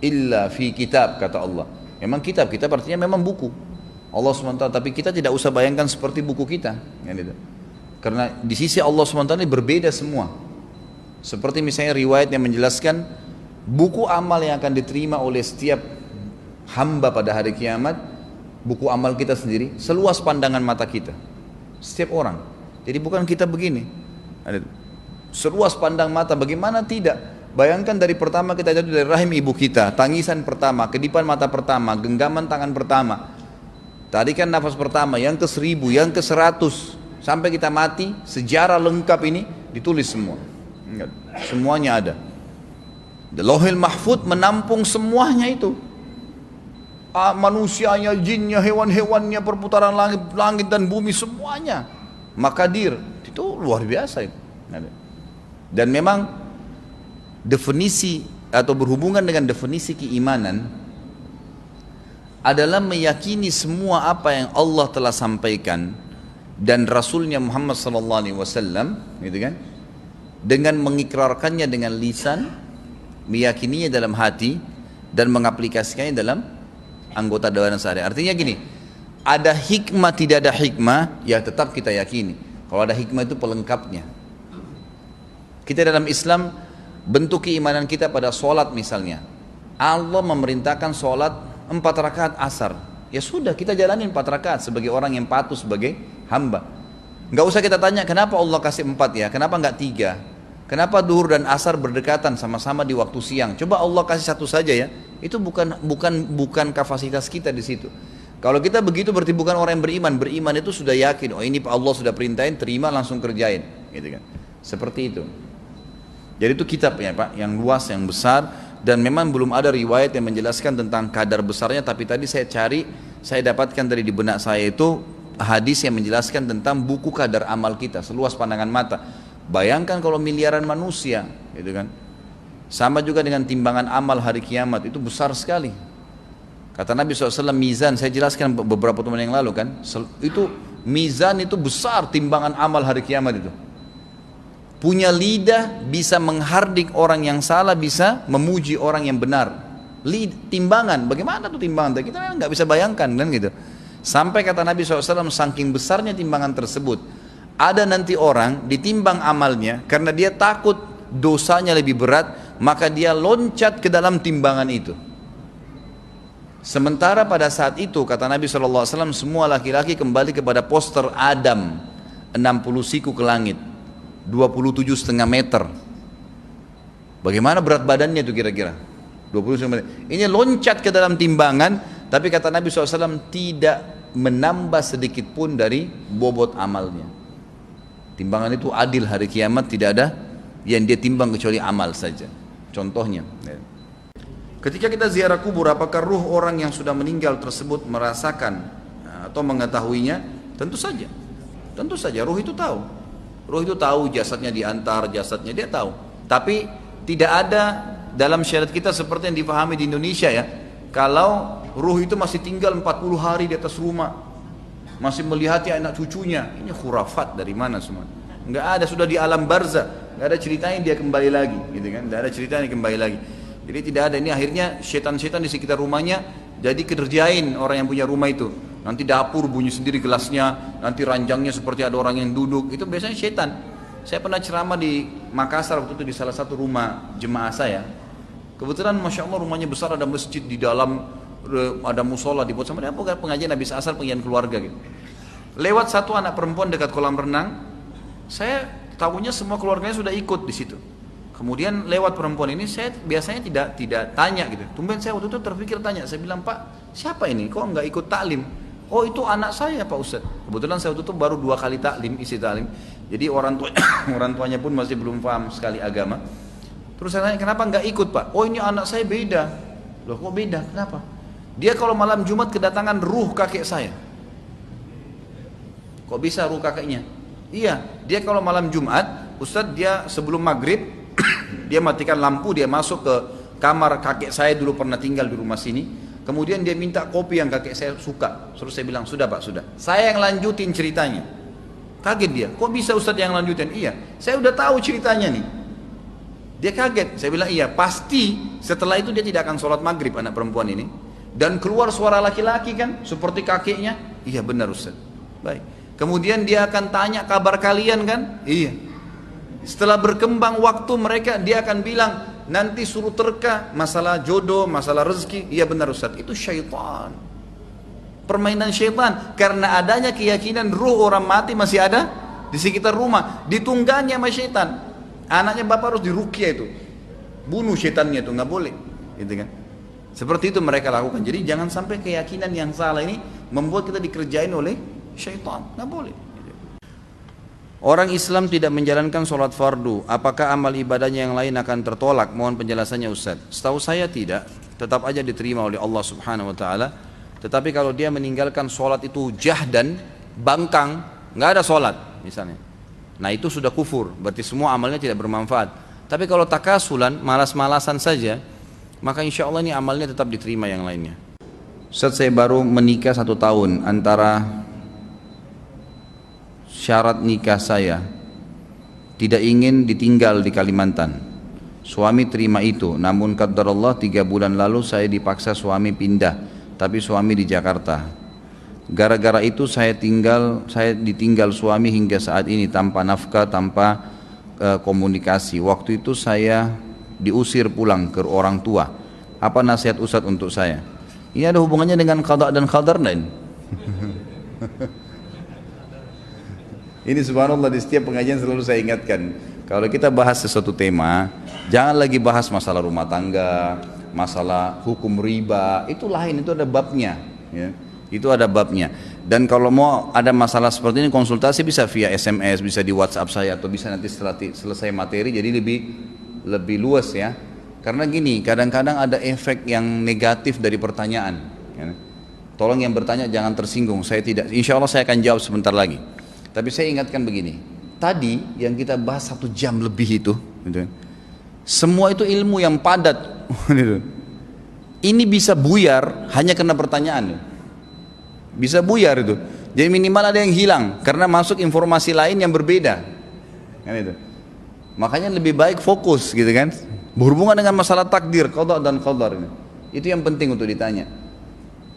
Illa fi kitab, kata Allah. Memang kitab artinya memang buku Allah SWT, tapi kita tidak usah bayangkan seperti buku kita, karena di sisi Allah SWT ini berbeda semua. Seperti misalnya riwayat yang menjelaskan buku amal yang akan diterima oleh setiap hamba pada hari kiamat, buku amal kita sendiri seluas pandangan mata kita, setiap orang. Jadi bukan kita begini, seluas pandang mata. Bagaimana tidak? Bayangkan dari pertama kita jatuh dari rahim ibu kita, tangisan pertama, kedipan mata pertama, genggaman tangan pertama, tarikan nafas pertama, yang ke-1000, yang ke-100, sampai kita mati, sejarah lengkap ini ditulis semua. Semuanya ada. Lauhil Mahfuz menampung semuanya itu. Manusianya, jinnya, hewan-hewannya, perputaran langit dan bumi, semuanya. Makadir, itu luar biasa itu. Dan memang definisi atau berhubungan dengan definisi keimanan adalah meyakini semua apa yang Allah telah sampaikan dan Rasulnya Muhammad SAW, gitu kan? Dengan mengikrarkannya dengan lisan, meyakininya dalam hati, dan mengaplikasikannya dalam anggota dewan sehari. Artinya gini, ada hikmah tidak ada hikmah, ya tetap kita yakini. Kalau ada hikmah itu pelengkapnya. Kita dalam Islam, bentuk keimanan kita pada sholat misalnya, Allah memerintahkan sholat 4 rakaat asar. Ya sudah, kita jalanin 4 rakaat sebagai orang yang patuh sebagai hamba. Nggak usah kita tanya kenapa Allah kasih 4 ya, kenapa nggak 3? Kenapa duhur dan asar berdekatan sama-sama di waktu siang? Coba Allah kasih 1 saja ya. Itu bukan kapasitas kita di situ. Kalau kita begitu berarti bukan orang yang beriman. Beriman itu sudah yakin, oh ini Allah sudah perintahin, terima langsung kerjain, gitu kan. Seperti itu. Jadi itu kitab ya Pak, yang luas, yang besar, dan memang belum ada riwayat yang menjelaskan tentang kadar besarnya. Tapi tadi saya dapatkan dari di benak saya itu hadis yang menjelaskan tentang buku kadar amal kita, seluas pandangan mata. Bayangkan kalau miliaran manusia, gitu kan. Sama juga dengan timbangan amal hari kiamat, itu besar sekali. Kata Nabi SAW, mizan, saya jelaskan beberapa teman yang lalu kan, itu mizan itu besar, timbangan amal hari kiamat itu. Punya lidah bisa menghardik orang yang salah, bisa memuji orang yang benar. Timbangan, bagaimana tuh timbangan? Kita memang nggak bisa bayangkan kan gitu. Sampai kata Nabi SAW, saking besarnya timbangan tersebut, ada nanti orang ditimbang amalnya karena dia takut dosanya lebih berat, maka dia loncat ke dalam timbangan itu. Sementara pada saat itu kata Nabi SAW, semua laki-laki kembali kepada poster Adam, 60 siku ke langit, 27,5 meter. Bagaimana berat badannya itu kira-kira? 27 meter. Ini loncat ke dalam timbangan, tapi kata Nabi SAW tidak menambah sedikit pun dari bobot amalnya. Timbangan itu adil hari kiamat, tidak ada yang dia timbang kecuali amal saja. Contohnya, ketika kita ziarah kubur, apakah ruh orang yang sudah meninggal tersebut merasakan atau mengetahuinya? Tentu saja ruh itu tahu jasadnya diantar, jasadnya dia tahu. Tapi tidak ada dalam syariat kita seperti yang dipahami di Indonesia ya, kalau ruh itu masih tinggal 40 hari di atas rumah, masih melihati anak cucunya. Ini khurafat dari mana semua? Enggak ada, sudah di alam barzah, enggak ada ceritanya dia kembali lagi, gitu kan? Enggak ada ceritanya kembali lagi. Jadi tidak ada. Ini akhirnya setan-setan di sekitar rumahnya jadi kerjain orang yang punya rumah itu. Nanti dapur bunyi sendiri gelasnya, nanti ranjangnya seperti ada orang yang duduk. Itu biasanya setan. Saya pernah ceramah di Makassar waktu itu di salah satu rumah jemaah saya. Kebetulan Masya Allah rumahnya besar, ada masjid di dalam, ada musola dibuat sama dia, pengajian habis asar, pengajian keluarga gitu. Lewat satu anak perempuan dekat kolam renang, saya tahunya semua keluarganya sudah ikut di situ. Kemudian lewat perempuan ini, saya biasanya tidak tanya gitu. Tumben saya waktu itu terpikir tanya, saya bilang, Pak siapa ini, kok nggak ikut taklim? Oh itu anak saya Pak Ustadz. Kebetulan saya waktu itu baru 2 kali taklim, isi taklim. Jadi orang tuanya pun masih belum paham sekali agama. Terus saya tanya, kenapa nggak ikut Pak? Oh ini anak saya beda. Loh kok beda, kenapa? Dia kalau malam Jumat kedatangan ruh kakek saya. Kok bisa ruh kakeknya? Iya, dia kalau malam Jumat, Ustadz, dia sebelum maghrib dia matikan lampu, dia masuk ke kamar kakek saya, dulu pernah tinggal di rumah sini. Kemudian dia minta kopi yang kakek saya suka. Terus saya bilang, sudah Pak, sudah. Saya yang lanjutin ceritanya. Kaget dia, kok bisa Ustadz yang lanjutin? Iya, saya udah tahu ceritanya nih. Dia kaget, saya bilang iya, pasti setelah itu dia tidak akan sholat maghrib anak perempuan ini. Dan keluar suara laki-laki kan, seperti kakeknya. Iya benar Ustaz. Baik. Kemudian dia akan tanya kabar kalian kan? Iya. Setelah berkembang waktu mereka, dia akan bilang, nanti suruh terka, masalah jodoh, masalah rezeki. Iya benar Ustaz, itu syaitan. Permainan syaitan. Karena adanya keyakinan ruh orang mati masih ada di sekitar rumah. Ditunggangi sama syaitan. Anaknya bapak harus diruqyah itu. Bunuh syaitannya itu, nggak boleh. Gitu kan? Seperti itu mereka lakukan. Jadi jangan sampai keyakinan yang salah ini membuat kita dikerjain oleh syaitan. Nggak boleh. Orang Islam tidak menjalankan sholat fardu, apakah amal ibadahnya yang lain akan tertolak? Mohon penjelasannya Ustaz. Setahu saya tidak, tetap aja diterima oleh Allah Subhanahu Wa Taala. Tetapi kalau dia meninggalkan sholat itu jahdan, bangkang, nggak ada sholat misalnya, nah itu sudah kufur, berarti semua amalnya tidak bermanfaat. Tapi kalau takasulan, malas-malasan saja, maka insya Allah ini amalnya tetap diterima yang lainnya. Ustaz, saya baru menikah 1 tahun. Antara syarat nikah saya tidak ingin ditinggal di Kalimantan. Suami terima itu, namun qadarullah 3 bulan lalu saya dipaksa suami pindah, tapi suami di Jakarta. Gara-gara itu saya ditinggal suami hingga saat ini tanpa nafkah, tanpa komunikasi. Waktu itu saya diusir pulang ke orang tua. Apa nasihat Ustaz untuk saya? Ini ada hubungannya dengan qada dan qadar lain. Ini subhanallah, di setiap pengajian selalu saya ingatkan, kalau kita bahas sesuatu tema, jangan lagi bahas masalah rumah tangga, masalah hukum riba, itu lain, itu ada babnya ya. Itu ada babnya. Dan kalau mau ada masalah seperti ini, konsultasi bisa via SMS, bisa di WhatsApp saya, atau bisa nanti setelah selesai materi, jadi lebih luas ya. Karena gini, kadang-kadang ada efek yang negatif dari pertanyaan ya. Tolong yang bertanya jangan tersinggung, saya tidak, insya Allah saya akan jawab sebentar lagi. Tapi saya ingatkan begini, tadi yang kita bahas 1 jam lebih itu gitu, semua itu ilmu yang padat gitu. Ini bisa buyar hanya karena pertanyaan, bisa buyar itu. Jadi minimal ada yang hilang karena masuk informasi lain yang berbeda kan itu. Makanya lebih baik fokus gitu kan, berhubungan dengan masalah takdir, qada dan qadar ini. Itu yang penting untuk ditanya.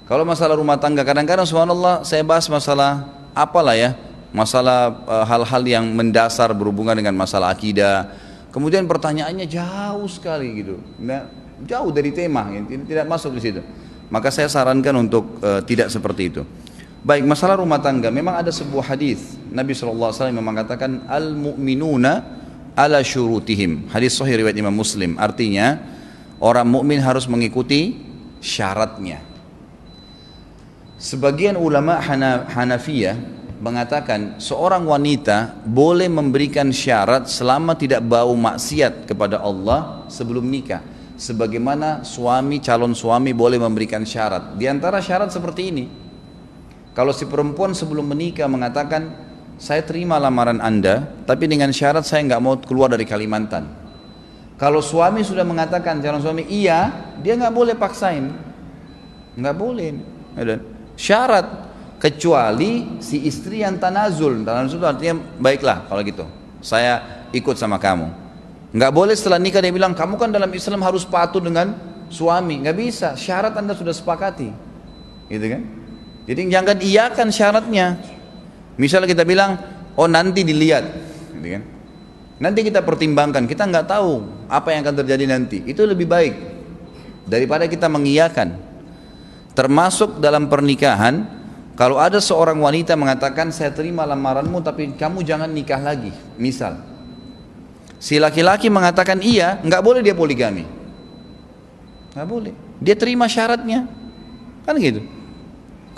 Kalau masalah rumah tangga, kadang-kadang subhanallah saya bahas masalah apalah ya, masalah hal-hal yang mendasar berhubungan dengan masalah akidah. Kemudian pertanyaannya jauh sekali gitu, nah, jauh dari tema, tidak masuk di situ. Maka saya sarankan untuk tidak seperti itu. Baik, masalah rumah tangga, memang ada sebuah hadis Nabi SAW memang mengatakan al-mu'minuna ala syurutihim. Hadis sahih riwayat Imam Muslim. Artinya orang mukmin harus mengikuti syaratnya. Sebagian ulama Hanafiyah mengatakan seorang wanita boleh memberikan syarat selama tidak bau maksiat kepada Allah sebelum nikah. Sebagaimana calon suami boleh memberikan syarat. Di antara syarat seperti ini, kalau si perempuan sebelum menikah mengatakan, saya terima lamaran Anda, tapi dengan syarat saya nggak mau keluar dari Kalimantan. Kalau suami sudah mengatakan, calon suami iya, dia nggak boleh paksain, nggak boleh. Ada syarat, kecuali si istri yang tanazul itu artinya baiklah kalau gitu, saya ikut sama kamu. Nggak boleh setelah nikah dia bilang, kamu kan dalam Islam harus patuh dengan suami. Nggak bisa, syarat Anda sudah sepakati, gitu kan? Jadi jangan iyakan syaratnya. Misalnya kita bilang, oh nanti dilihat, gitu kan? Nanti kita pertimbangkan, kita nggak tahu apa yang akan terjadi nanti. Itu lebih baik daripada kita mengiyakan. Termasuk dalam pernikahan, kalau ada seorang wanita mengatakan, saya terima lamaranmu tapi kamu jangan nikah lagi, misal. Si laki-laki mengatakan iya, nggak boleh dia poligami, nggak boleh. Dia terima syaratnya, kan gitu.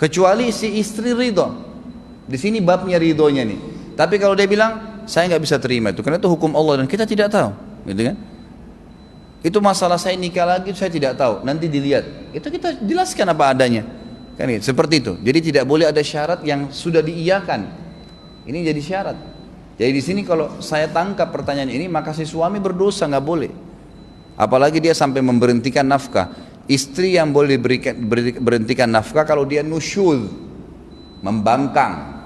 Kecuali si istri ridho. Di sini babnya ridhonya nih. Tapi kalau dia bilang saya nggak bisa terima itu, karena itu hukum Allah dan kita tidak tahu, gitu kan? Itu masalah saya nikah lagi saya tidak tahu, nanti dilihat. Itu kita jelaskan apa adanya. Kan gitu, seperti itu. Jadi tidak boleh ada syarat yang sudah diiyakan. Ini jadi syarat. Jadi di sini kalau saya tangkap pertanyaan ini, maka si suami berdosa, nggak boleh. Apalagi dia sampai memberhentikan nafkah. Istri yang boleh berhentikan nafkah kalau dia nusyuz, membangkang,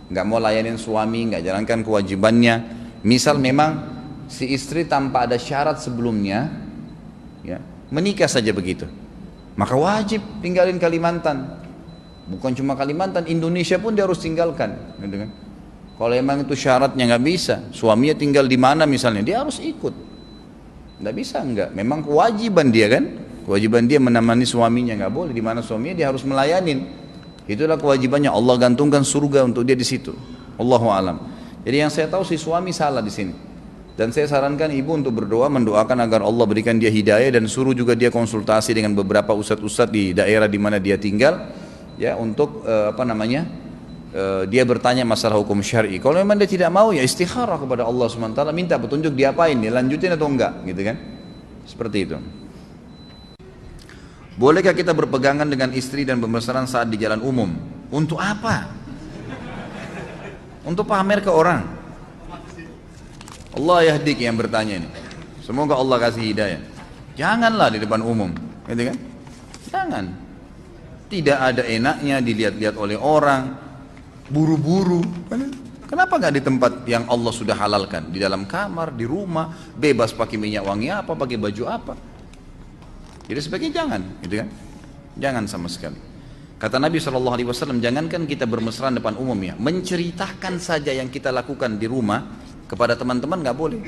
nggak mau layanin suami, nggak jalankan kewajibannya. Misal memang si istri tanpa ada syarat sebelumnya, ya, menikah saja begitu, maka wajib tinggalin Kalimantan. Bukan cuma Kalimantan, Indonesia pun dia harus tinggalkan, gitu kan? Kalau emang itu syaratnya nggak bisa, suaminya tinggal di mana misalnya, dia harus ikut. Nggak bisa enggak, memang kewajiban dia kan, kewajiban dia menemani suaminya, nggak boleh di mana suaminya dia harus melayanin. Itulah kewajibannya, Allah gantungkan surga untuk dia di situ. Allahu alam. Jadi yang saya tahu si suami salah di sini. Dan saya sarankan ibu untuk berdoa, mendoakan agar Allah berikan dia hidayah, dan suruh juga dia konsultasi dengan beberapa ustadz-ustadz di daerah di mana dia tinggal, ya, untuk dia bertanya masalah hukum syar'i. Kalau memang dia tidak mau, ya istikharah kepada Allah SWT, minta petunjuk diapain, dilanjutin atau enggak, gitu kan? Seperti itu. Bolehkah kita berpegangan dengan istri dan bermesraan saat di jalan umum? Untuk apa? Untuk pamer ke orang? Allah yahdik yang bertanya ini. Semoga Allah kasih hidayah. Janganlah di depan umum, gitu kan? Jangan. Tidak ada enaknya dilihat-lihat oleh orang, buru-buru. Kenapa nggak di tempat yang Allah sudah halalkan? Di dalam kamar, di rumah, bebas pakai minyak wangi apa, pakai baju apa. Jadi sebaiknya jangan, gitu kan? Jangan sama sekali. Kata Nabi SAW, jangankan kita bermesraan depan umum, ya, menceritakan saja yang kita lakukan di rumah kepada teman-teman nggak boleh.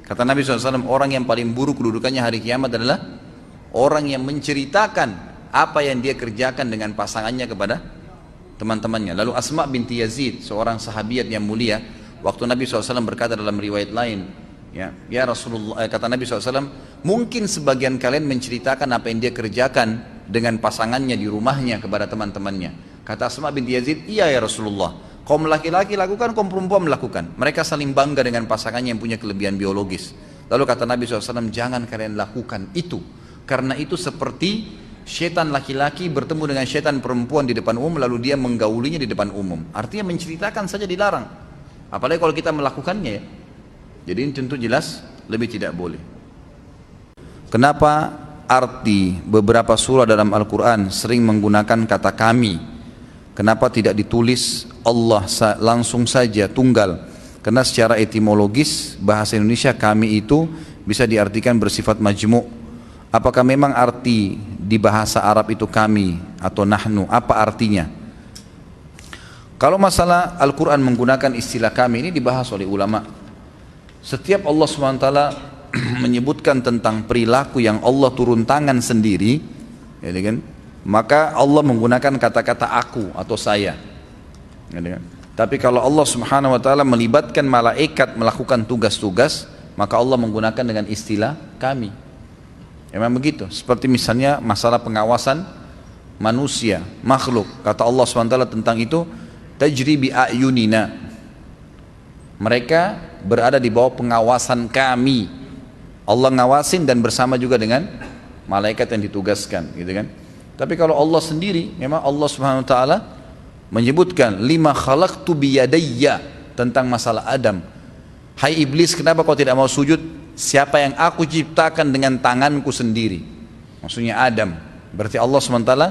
Kata Nabi SAW, orang yang paling buruk kedudukannya hari kiamat adalah orang yang menceritakan apa yang dia kerjakan dengan pasangannya kepada teman-temannya. Lalu Asma binti Yazid, seorang sahabiat yang mulia, waktu Nabi SAW berkata dalam riwayat lain, ya Rasulullah, kata Nabi SAW, mungkin sebagian kalian menceritakan apa yang dia kerjakan dengan pasangannya di rumahnya kepada teman-temannya. Kata Asma binti Yazid, iya ya Rasulullah, kaum laki-laki lakukan, kaum perempuan melakukan. Mereka saling bangga dengan pasangannya yang punya kelebihan biologis. Lalu kata Nabi SAW, jangan kalian lakukan itu, karena itu seperti setan laki-laki bertemu dengan setan perempuan di depan umum, lalu dia menggaulinya di depan umum. Artinya menceritakan saja dilarang, apalagi kalau kita melakukannya, ya. Jadi ini tentu jelas lebih tidak boleh. Kenapa arti beberapa surah dalam Al-Quran sering menggunakan kata kami? Kenapa tidak ditulis Allah langsung saja tunggal? Karena secara etimologis bahasa Indonesia kami itu bisa diartikan bersifat majmu'. Apakah memang arti di bahasa Arab itu kami atau nahnu? Apa artinya? Kalau masalah Al-Quran menggunakan istilah kami, ini dibahas oleh ulama. Setiap Allah SWT menyebutkan tentang perilaku yang Allah turun tangan sendiri, ya kan? Maka Allah menggunakan kata-kata aku atau saya, ya kan? Tapi kalau Allah Subhanahu Wa Taala melibatkan malaikat melakukan tugas-tugas, maka Allah menggunakan dengan istilah kami. Memang begitu. Seperti misalnya masalah pengawasan manusia, makhluk. Kata Allah SWT tentang itu, tajri bi ayunina. Mereka berada di bawah pengawasan kami. Allah ngawasin dan bersama juga dengan malaikat yang ditugaskan, gitu kan? Tapi kalau Allah sendiri, memang Allah Subhanahu wa taala menyebutkan lima khalaqtu biyadayya tentang masalah Adam. Hai iblis, kenapa kau tidak mau sujud? Siapa yang aku ciptakan dengan tanganku sendiri? Maksudnya Adam. Berarti Allah Subhanahu wa taala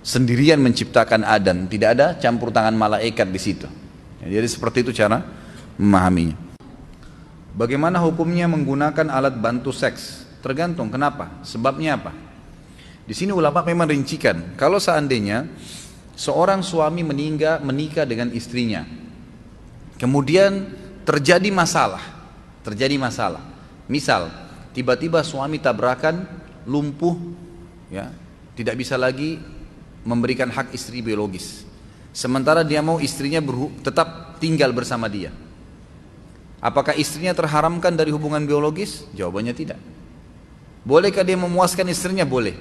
sendirian menciptakan Adam, tidak ada campur tangan malaikat di situ. Jadi seperti itu cara memahaminya. Bagaimana hukumnya menggunakan alat bantu seks? Tergantung, kenapa? Sebabnya apa? Di sini ulama memang rincikan. Kalau seandainya seorang suami menikah dengan istrinya, kemudian terjadi masalah. Misal, tiba-tiba suami tabrakan, lumpuh, ya, tidak bisa lagi memberikan hak istri biologis. Sementara dia mau istrinya tetap tinggal bersama dia. Apakah istrinya terharamkan dari hubungan biologis? Jawabannya tidak. Bolehkah dia memuaskan istrinya? Boleh.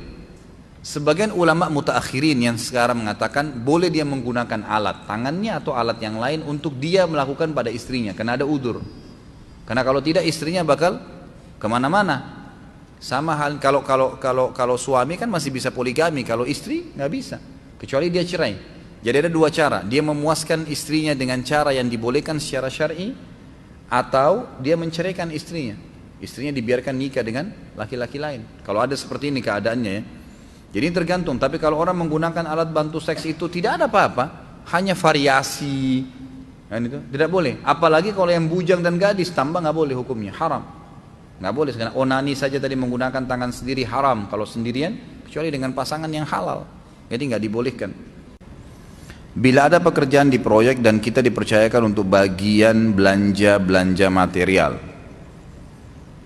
Sebagian ulama mutaakhirin yang sekarang mengatakan boleh dia menggunakan alat tangannya atau alat yang lain untuk dia melakukan pada istrinya, karena ada udzur. Karena kalau tidak istrinya bakal kemana-mana. Sama hal kalau suami kan masih bisa poligami, kalau istri nggak bisa, kecuali dia cerai. Jadi ada dua cara, dia memuaskan istrinya dengan cara yang dibolehkan secara syar'i, atau dia menceraikan istrinya. Istrinya dibiarkan nikah dengan laki-laki lain. Kalau ada seperti ini keadaannya ya. Jadi tergantung, tapi kalau orang menggunakan alat bantu seks itu tidak ada apa-apa, hanya variasi, kan itu tidak boleh. Apalagi kalau yang bujang dan gadis, tambah nggak boleh hukumnya, haram. Nggak boleh, karena onani saja tadi menggunakan tangan sendiri haram kalau sendirian, kecuali dengan pasangan yang halal. Jadi nggak dibolehkan. Bila ada pekerjaan di proyek dan kita dipercayakan untuk bagian belanja material,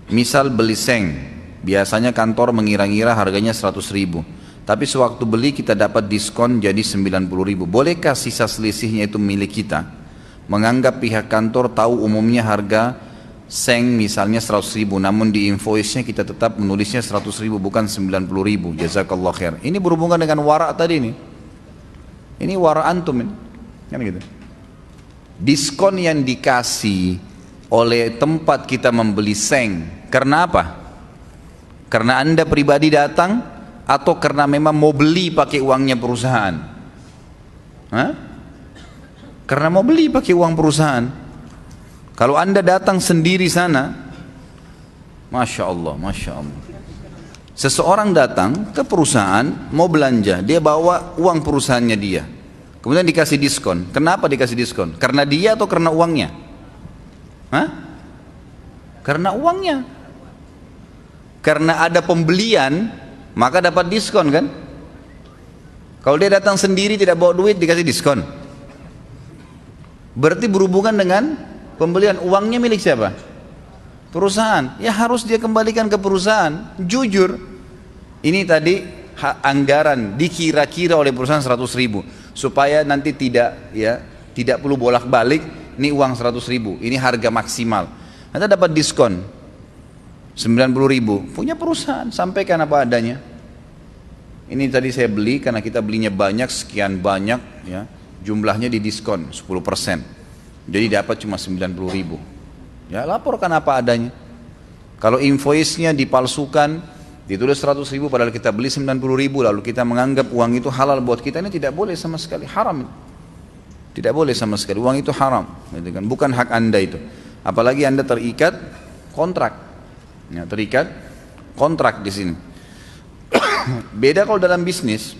misal beli seng, biasanya kantor mengira-ngira harganya 100.000, tapi sewaktu beli kita dapat diskon jadi 90.000. Bolehkah sisa selisihnya itu milik kita? Menganggap pihak kantor tahu umumnya harga seng misalnya 100.000, namun di invoice-nya kita tetap menulisnya 100.000 bukan 90.000. Jazakallah khair. Ini berhubungan dengan wara tadi ini. Ini wara antum ini. Kan gitu. Diskon yang dikasih oleh tempat kita membeli seng, karena apa? Karena Anda pribadi datang atau karena memang mau beli pakai uangnya perusahaan? Hah? Karena mau beli pakai uang perusahaan. Kalau Anda datang sendiri sana, Masya Allah, Masya Allah. Seseorang datang ke perusahaan mau belanja, dia bawa uang perusahaannya dia, kemudian dikasih diskon. Kenapa dikasih diskon? Karena dia atau karena uangnya? Hah? Karena uangnya. Karena ada pembelian, maka dapat diskon kan? Kalau dia datang sendiri tidak bawa duit dikasih diskon. Berarti berhubungan dengan pembelian. Uangnya milik siapa? Perusahaan. Ya harus dia kembalikan ke perusahaan. Jujur. Ini tadi anggaran dikira-kira oleh perusahaan 100.000 supaya nanti tidak perlu bolak-balik. Ini uang 100.000, ini harga maksimal. Nanti dapat diskon 90.000. Punya perusahaan, sampaikan apa adanya. Ini tadi saya beli karena kita belinya banyak, sekian banyak ya. Jumlahnya didiskon 10%. Jadi dapat cuma 90.000. Ya laporkan apa adanya. Kalau invoice-nya dipalsukan, ditulis 100.000 padahal kita beli 90.000, lalu kita menganggap uang itu halal buat kita, ini tidak boleh sama sekali, haram. Tidak boleh sama sekali, uang itu haram, gitu kan? Bukan hak Anda itu. Apalagi Anda terikat kontrak, ya, terikat kontrak di sini. Beda kalau dalam bisnis.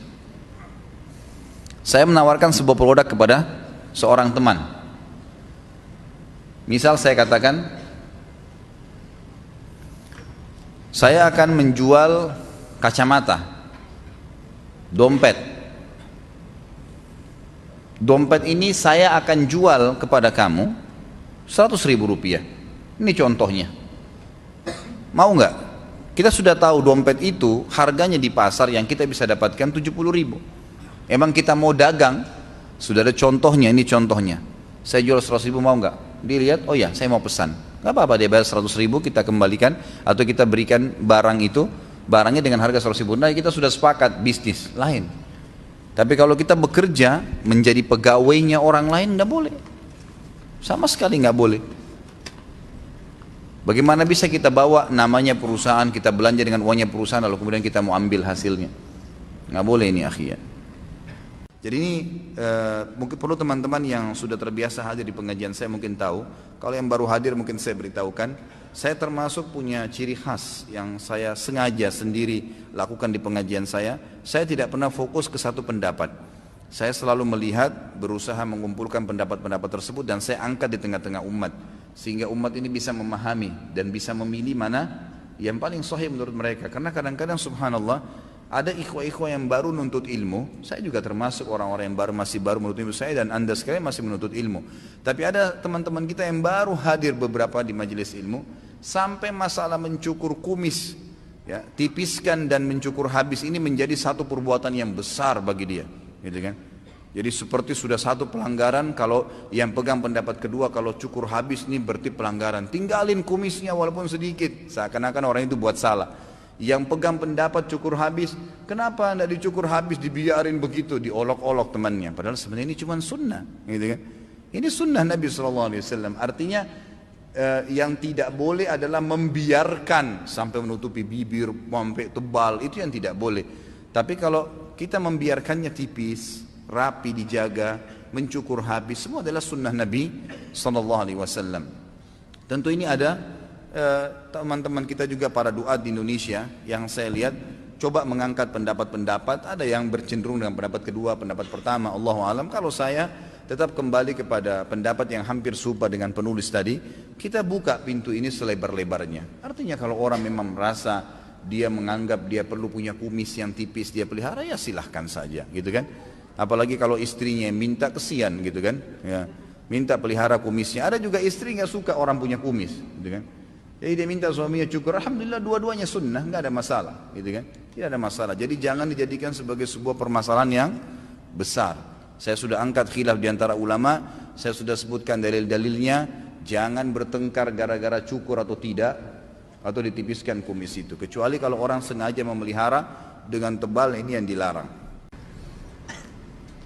Saya menawarkan sebuah produk kepada seorang teman. Misal saya katakan, saya akan menjual kacamata, dompet. Dompet ini saya akan jual kepada kamu 100.000 rupiah. Ini contohnya. Mau nggak? Kita sudah tahu dompet itu harganya di pasar yang kita bisa dapatkan 70.000. Emang kita mau dagang? Sudah ada contohnya, ini contohnya. Saya jual 100.000, mau nggak? Dilihat, oh ya saya mau pesan. Nggak apa-apa, dia bayar 100.000, kita kembalikan atau kita berikan barang itu, barangnya dengan harga 100.000. Nah kita sudah sepakat, bisnis lain. Tapi kalau kita bekerja menjadi pegawainya orang lain, nggak boleh. Sama sekali nggak boleh. Bagaimana bisa kita bawa namanya perusahaan, kita belanja dengan uangnya perusahaan, lalu kemudian kita mau ambil hasilnya? Nggak boleh ini akhirnya. Jadi ini mungkin perlu teman-teman yang sudah terbiasa hadir di pengajian saya mungkin tahu. Kalau yang baru hadir mungkin saya beritahukan, saya termasuk punya ciri khas yang saya sengaja sendiri lakukan di pengajian saya. Saya tidak pernah fokus ke satu pendapat. Saya selalu melihat, berusaha mengumpulkan pendapat-pendapat tersebut dan saya angkat di tengah-tengah umat. Sehingga umat ini bisa memahami dan bisa memilih mana yang paling sahih menurut mereka. Karena kadang-kadang subhanallah, ada ikhwah-ikhwah yang baru nuntut ilmu. Saya juga termasuk orang-orang yang masih baru menuntut ilmu, saya dan anda sekalian masih menuntut ilmu. Tapi ada teman-teman kita yang baru hadir beberapa di majelis ilmu, sampai masalah mencukur kumis, ya, tipiskan dan mencukur habis ini menjadi satu perbuatan yang besar bagi dia, gitu kan? Jadi seperti sudah satu pelanggaran. Kalau yang pegang pendapat kedua, kalau cukur habis ini berarti pelanggaran. Tinggalin kumisnya walaupun sedikit, seakan-akan orang itu buat salah. Yang pegang pendapat cukur habis, kenapa tidak dicukur habis, dibiarin begitu, diolok-olok temannya. Padahal sebenarnya ini cuma sunnah, gitu kan? Ini sunnah Nabi SAW. Artinya yang tidak boleh adalah membiarkan sampai menutupi bibir, sampai tebal, itu yang tidak boleh. Tapi kalau kita membiarkannya tipis, rapi, dijaga, mencukur habis, semua adalah sunnah Nabi SAW. Tentu ini ada teman-teman kita juga para duat di Indonesia yang saya lihat coba mengangkat pendapat-pendapat, ada yang bercenderung dengan pendapat kedua, pendapat pertama, Allahu alam. Kalau saya tetap kembali kepada pendapat yang hampir serupa dengan penulis tadi, kita buka pintu ini selebar-lebarnya. Artinya kalau orang memang merasa dia menganggap dia perlu punya kumis yang tipis, dia pelihara, ya silahkan saja, gitu kan. Apalagi kalau istrinya minta, kesian gitu kan, ya, minta pelihara kumisnya. Ada juga istri nggak suka orang punya kumis, gitu kan. Jadi dia minta suaminya cukur, alhamdulillah dua-duanya sunnah, nggak ada masalah, gitu kan. Tidak ada masalah. Jadi jangan dijadikan sebagai sebuah permasalahan yang besar. Saya sudah angkat khilaf di antara ulama, saya sudah sebutkan dalil-dalilnya. Jangan bertengkar gara-gara cukur atau tidak, atau ditipiskan kumis itu. Kecuali kalau orang sengaja memelihara dengan tebal, ini yang dilarang.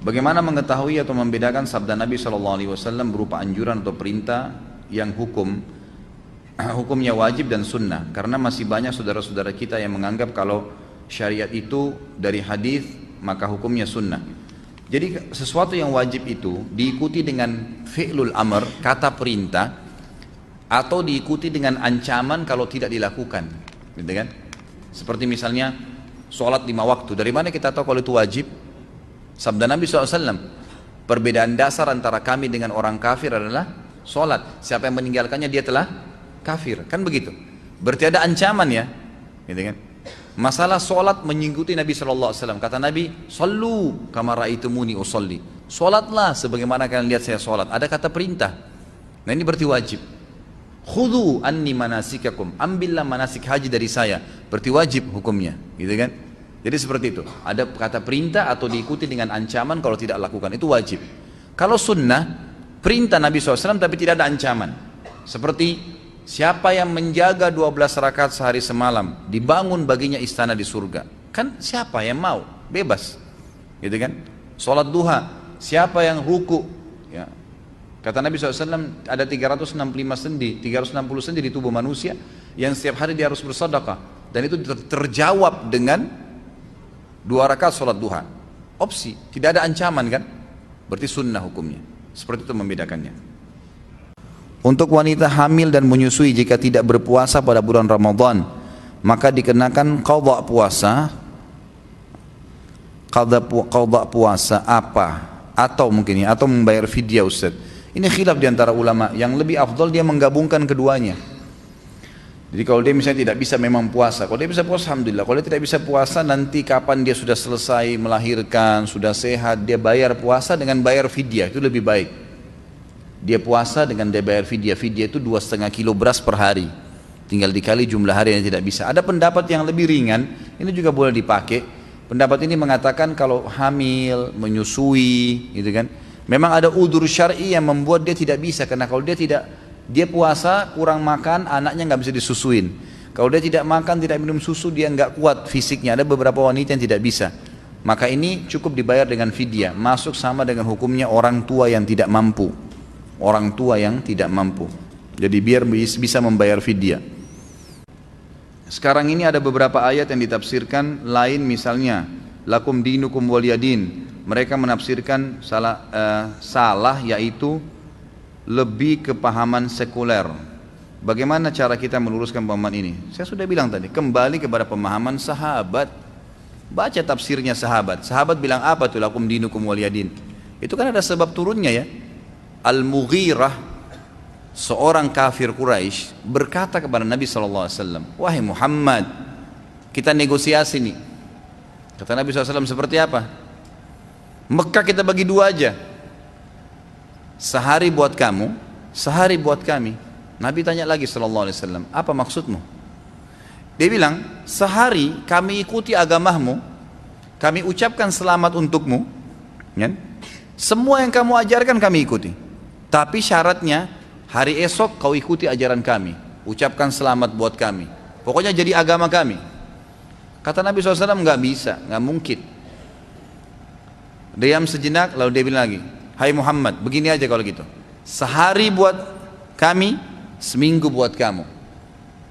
Bagaimana mengetahui atau membedakan sabda Nabi SAW berupa anjuran atau perintah yang hukumnya wajib dan sunnah? Karena masih banyak saudara-saudara kita yang menganggap kalau syariat itu dari hadis maka hukumnya sunnah. Jadi sesuatu yang wajib itu diikuti dengan fi'lul amr, kata perintah, atau diikuti dengan ancaman kalau tidak dilakukan, gitu kan? Seperti misalnya sholat 5 waktu. Dari mana kita tahu kalau itu wajib? Sabda Nabi SAW, perbedaan dasar antara kami dengan orang kafir adalah sholat. Siapa yang meninggalkannya dia telah kafir, kan begitu? Berarti ada ancaman ya, gitu kan? Masalah sholat mengikuti Nabi SAW. Kata Nabi, sallu kama ra'aitumuni usolli. Sholatlah sebagaimana kalian lihat saya sholat. Ada kata perintah. Nah ini berarti wajib. Khudhu anni manasikakum. Ambillah manasik haji dari saya. Berarti wajib hukumnya, gitu kan? Jadi seperti itu. Ada kata perintah atau diikuti dengan ancaman kalau tidak lakukan. Itu wajib. Kalau sunnah, perintah Nabi SAW tapi tidak ada ancaman. Seperti siapa yang menjaga 12 rakaat sehari semalam, dibangun baginya istana di surga. Kan siapa yang mau? Bebas, gitu kan? Sholat duha, siapa yang ruku, ya. Kata Nabi SAW, ada 365 sendi, 360 sendi di tubuh manusia, yang setiap hari dia harus bersedekah. Dan itu terjawab dengan 2 rakaat sholat duha. Opsi, tidak ada ancaman kan? Berarti sunnah hukumnya. Seperti itu membedakannya. Untuk wanita hamil dan menyusui jika tidak berpuasa pada bulan Ramadan, maka dikenakan qadha puasa. Qadha puasa apa? Atau mungkin ya, atau membayar fidyah, Ustaz. Ini khilaf di antara ulama. Yang lebih afdal dia menggabungkan keduanya. Jadi kalau dia misalnya tidak bisa memang puasa, kalau dia bisa puasa alhamdulillah. Kalau dia tidak bisa puasa, nanti kapan dia sudah selesai melahirkan, sudah sehat, dia bayar puasa dengan bayar fidyah, itu lebih baik. Dia puasa dengan dia bayar fidyah. Fidyah itu 2,5 kilo beras per hari. Tinggal dikali jumlah hari yang tidak bisa. Ada pendapat yang lebih ringan, ini juga boleh dipakai. Pendapat ini mengatakan kalau hamil, menyusui, gitu kan. Memang ada udzur syar'i yang membuat dia tidak bisa, karena kalau dia puasa kurang makan, anaknya nggak bisa disusuin. Kalau dia tidak makan, tidak minum susu, dia nggak kuat fisiknya. Ada beberapa wanita yang tidak bisa. Maka ini cukup dibayar dengan fidyah. Masuk sama dengan hukumnya orang tua yang tidak mampu. Orang tua yang tidak mampu. Jadi biar bisa membayar fidyah. Sekarang ini ada beberapa ayat yang ditafsirkan lain, misalnya lakum dinukum waliyadin. Mereka menafsirkan salah yaitu lebih kepahaman sekuler. Bagaimana cara kita meluruskan pemahaman ini? Saya sudah bilang tadi, kembali kepada pemahaman sahabat. Baca tafsirnya sahabat. Sahabat bilang apa tuh lakum dinukum waliyadin? Itu kan ada sebab turunnya ya. Al-Mughirah, seorang kafir Quraisy, berkata kepada Nabi SAW, wahai Muhammad, kita negosiasi nih. Kata Nabi SAW, seperti apa? Mekah kita bagi 2 aja. Sehari buat kamu, sehari buat kami. Nabi tanya lagi SAW, apa maksudmu? Dia bilang, sehari kami ikuti agamamu, kami ucapkan selamat untukmu, kan? Semua yang kamu ajarkan kami ikuti. Tapi syaratnya hari esok kau ikuti ajaran kami, ucapkan selamat buat kami, pokoknya jadi agama kami. Kata Nabi SAW, nggak bisa, nggak mungkin. Diam sejenak, lalu dia bilang lagi, hai Muhammad, begini aja kalau gitu, sehari buat kami, seminggu buat kamu.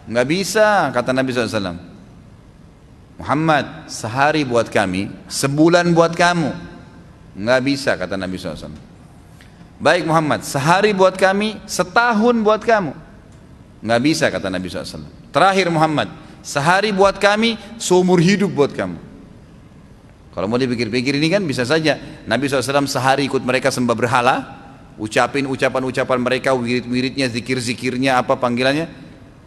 Nggak bisa, kata Nabi SAW. Muhammad, sehari buat kami, sebulan buat kamu. Nggak bisa, kata Nabi SAW. Baik Muhammad, sehari buat kami, setahun buat kamu. Nggak bisa, kata Nabi SAW. Terakhir Muhammad, sehari buat kami, seumur hidup buat kamu. Kalau mau dipikir-pikir ini kan bisa saja Nabi SAW sehari ikut mereka sembah berhala, ucapin ucapan-ucapan mereka, wirid-wiridnya, zikir-zikirnya, apa panggilannya.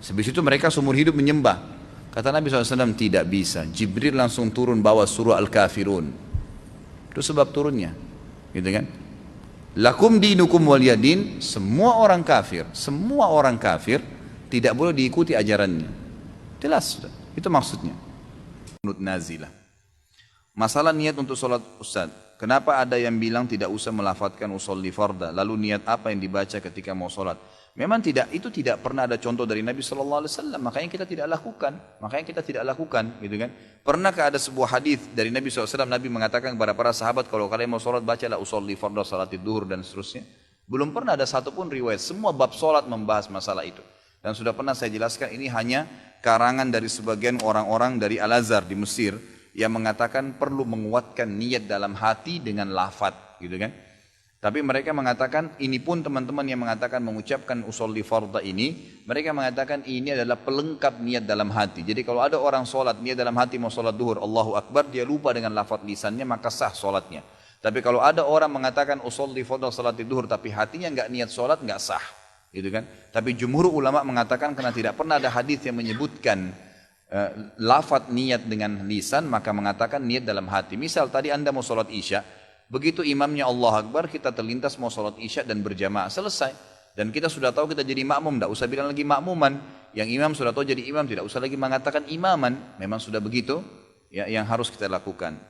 Habis itu mereka seumur hidup menyembah. Kata Nabi SAW, tidak bisa. Jibril langsung turun bawa surah Al-Kafirun. Itu sebab turunnya, gitu kan? Lakum dinukum waliyadin, semua orang kafir tidak boleh diikuti ajarannya. Jelas sudah, itu maksudnya. Menurut nazilah. Masalah niat untuk sholat Ustaz. Kenapa ada yang bilang tidak usah melafadzkan usolli farda, lalu niat apa yang dibaca ketika mau sholat? Memang itu tidak pernah ada contoh dari Nabi SAW, makanya kita tidak lakukan, gitu kan? Pernahkah ada sebuah hadis dari Nabi SAW, Nabi mengatakan kepada para sahabat, kalau kalian mau sholat, bacalah usolli farda, salatid duhur dan seterusnya. Belum pernah ada satupun riwayat, semua bab sholat membahas masalah itu. Dan sudah pernah saya jelaskan, ini hanya karangan dari sebagian orang-orang dari Al-Azhar di Mesir, yang mengatakan perlu menguatkan niat dalam hati dengan lafaz, gitu kan? Tapi mereka mengatakan, ini pun teman-teman yang mengatakan mengucapkan usolli farda ini, mereka mengatakan ini adalah pelengkap niat dalam hati. Jadi kalau ada orang sholat, niat dalam hati mau sholat duhur, Allahu Akbar, dia lupa dengan lafaz lisannya, maka sah sholatnya. Tapi kalau ada orang mengatakan usolli farda salatid duhur, tapi hatinya enggak niat sholat, enggak sah, gitu kan? Tapi jumhur ulama mengatakan karena tidak pernah ada hadis yang menyebutkan lafaz niat dengan lisan, maka mengatakan niat dalam hati. Misal tadi Anda mau sholat isya, begitu imamnya Allah Akbar, kita terlintas mau sholat isya dan berjamaah, selesai. Dan kita sudah tahu kita jadi makmum, tidak usah bilang lagi makmuman. Yang imam sudah tahu jadi imam, tidak usah lagi mengatakan imaman. Memang sudah begitu ya, yang harus kita lakukan.